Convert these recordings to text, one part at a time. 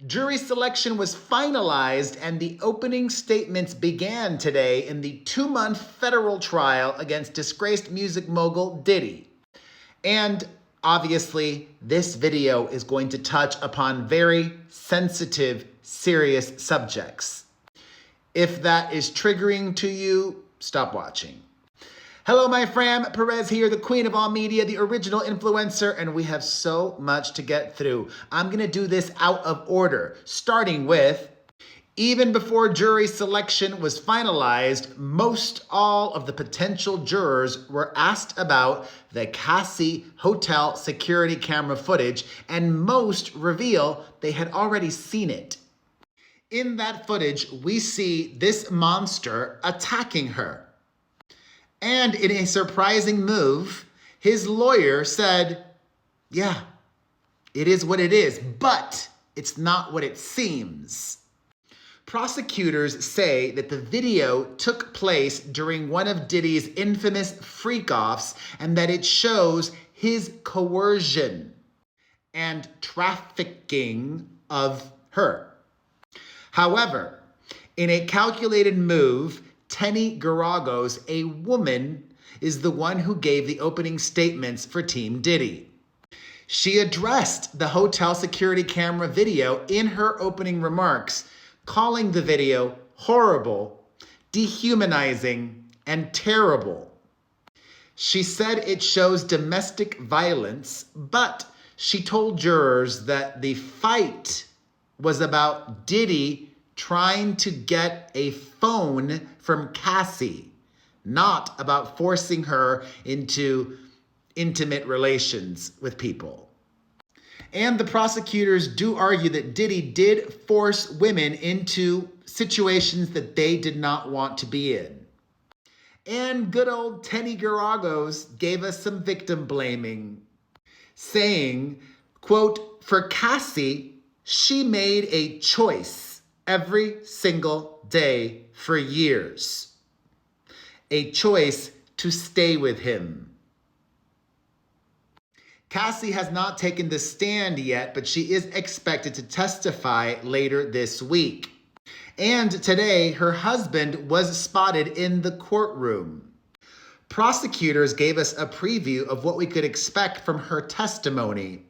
Jury selection was finalized and the opening statements began today in the 2-month federal trial against disgraced music mogul Diddy. And obviously, this video is going to touch upon very sensitive, serious subjects. If that is triggering to you, stop watching. Hello, my fam. Perez here, the queen of all media, the original influencer, and we have so much to get through. I'm going to do this out of order, starting with, even before jury selection was finalized, most all of the potential jurors were asked about the Cassie hotel security camera footage, and most reveal they had already seen it. In that footage, we see this monster attacking her. And in a surprising move, his lawyer said, yeah, it is what it is, but it's not what it seems. Prosecutors say that the video took place during one of Diddy's infamous freak-offs and that it shows his coercion and trafficking of her. However, in a calculated move, Tenny Garagos, a woman, is the one who gave the opening statements for Team Diddy. She addressed the hotel security camera video in her opening remarks, calling the video horrible, dehumanizing, and terrible. She said it shows domestic violence, but she told jurors that the fight was about Diddy trying to get a phone from Cassie, not about forcing her into intimate relations with people. And the prosecutors do argue that Diddy did force women into situations that they did not want to be in. And good old Tenny Garagos gave us some victim blaming, saying, quote, for Cassie, she made a choice every single day for years. A choice to stay with him. Cassie has not taken the stand yet, but she is expected to testify later this week. And today, her husband was spotted in the courtroom. Prosecutors gave us a preview of what we could expect from her testimony.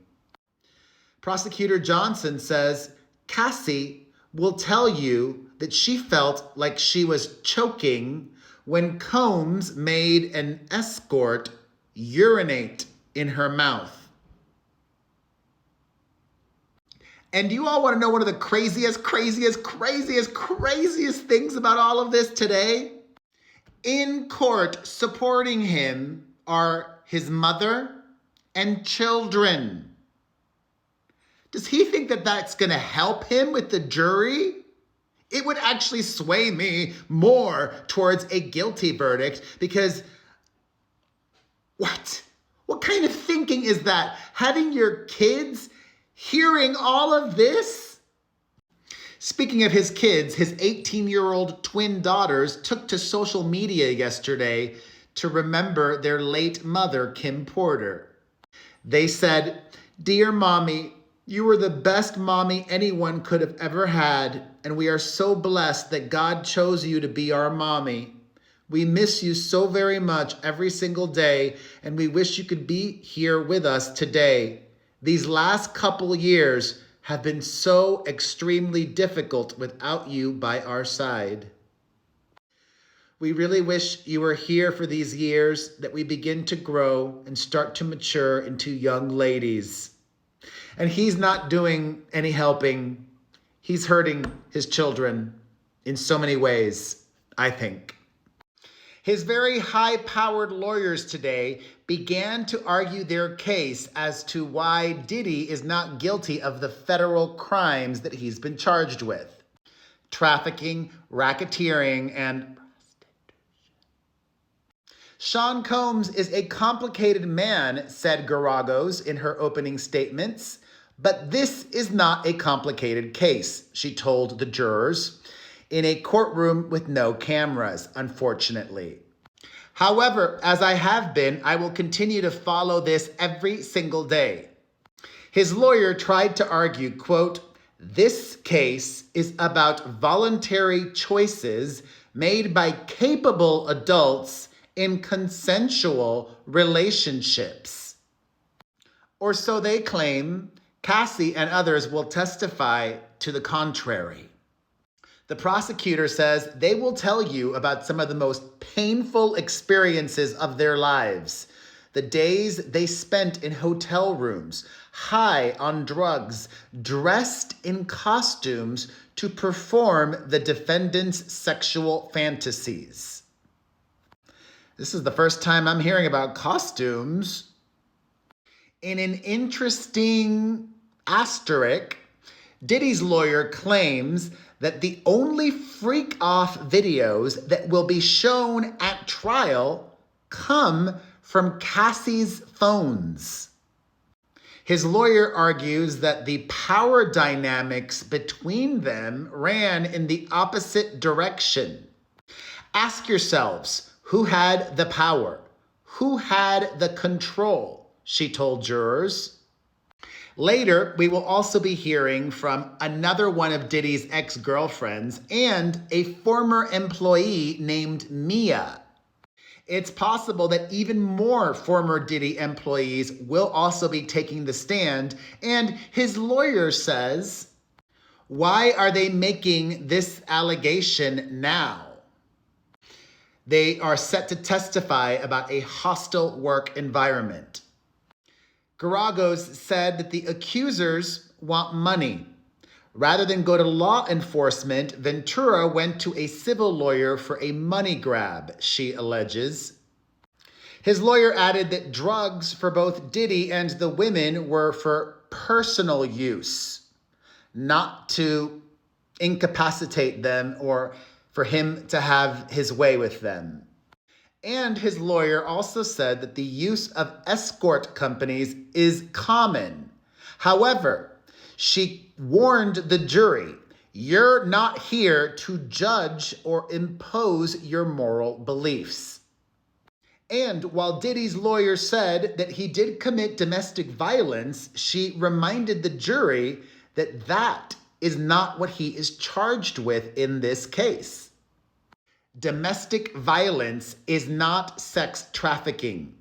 Prosecutor Johnson says, Cassie will tell you that she felt like she was choking when Combs made an escort urinate in her mouth. And do you all want to know one of the craziest things about all of this today? In court supporting him are his mother and children. Does he think that that's going to help him with the jury? It would actually sway me more towards a guilty verdict because what? What kind of thinking is that? Having your kids hearing all of this? Speaking of his kids, his 18-year-old twin daughters took to social media yesterday to remember their late mother, Kim Porter. They said, "Dear Mommy, you were the best mommy anyone could have ever had, and we are so blessed that God chose you to be our mommy. We miss you so very much every single day, and we wish you could be here with us today. These last couple years have been so extremely difficult without you by our side. We really wish you were here for these years that we begin to grow and start to mature into young ladies." And he's not doing any helping. He's hurting his children in so many ways, I think. His very high-powered lawyers today began to argue their case as to why Diddy is not guilty of the federal crimes that he's been charged with: trafficking, racketeering, and prostitution. Sean Combs is a complicated man, said Garagos in her opening statements. But this is not a complicated case, she told the jurors, in a courtroom with no cameras, unfortunately. However, as I have been, I will continue to follow this every single day. His lawyer tried to argue, quote, This case is about voluntary choices made by capable adults in consensual relationships. Or so they claim. Cassie and others will testify to the contrary. The prosecutor says they will tell you about some of the most painful experiences of their lives. The days they spent in hotel rooms, high on drugs, dressed in costumes to perform the defendant's sexual fantasies. This is the first time I'm hearing about costumes. In an interesting asterisk, Diddy's lawyer claims that the only freak-off videos that will be shown at trial come from Cassie's phones. His lawyer argues that the power dynamics between them ran in the opposite direction. Ask yourselves, who had the power? Who had the control? She told jurors. Later, we will also be hearing from another one of Diddy's ex-girlfriends and a former employee named Mia. It's possible that even more former Diddy employees will also be taking the stand, and his lawyer says, why are they making this allegation now? They are set to testify about a hostile work environment. Garagos said that the accusers want money. Rather than go to law enforcement, Ventura went to a civil lawyer for a money grab, she alleges. His lawyer added that drugs for both Diddy and the women were for personal use, not to incapacitate them or for him to have his way with them. And his lawyer also said that the use of escort companies is common. However, she warned the jury, you're not here to judge or impose your moral beliefs. And while Diddy's lawyer said that he did commit domestic violence, she reminded the jury that that is not what he is charged with in this case. Domestic violence is not sex trafficking.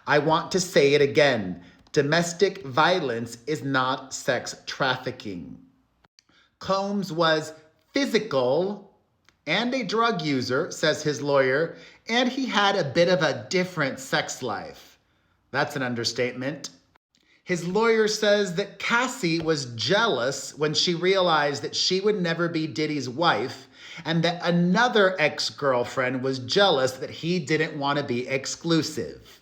I want to say it again. Domestic violence is not sex trafficking. Combs was physical and a drug user, says his lawyer, and he had a bit of a different sex life. That's an understatement. His lawyer says that Cassie was jealous when she realized that she would never be Diddy's wife, and that another ex-girlfriend was jealous that he didn't want to be exclusive.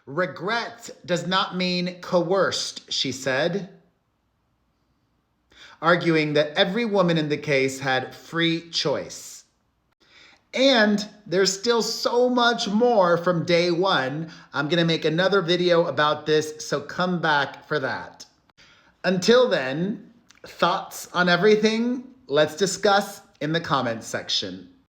Regret does not mean coerced, she said, arguing that every woman in the case had free choice. And there's still so much more from day one. I'm going to make another video about this, so come back for that. Until then, thoughts on everything? Let's discuss in the comments section.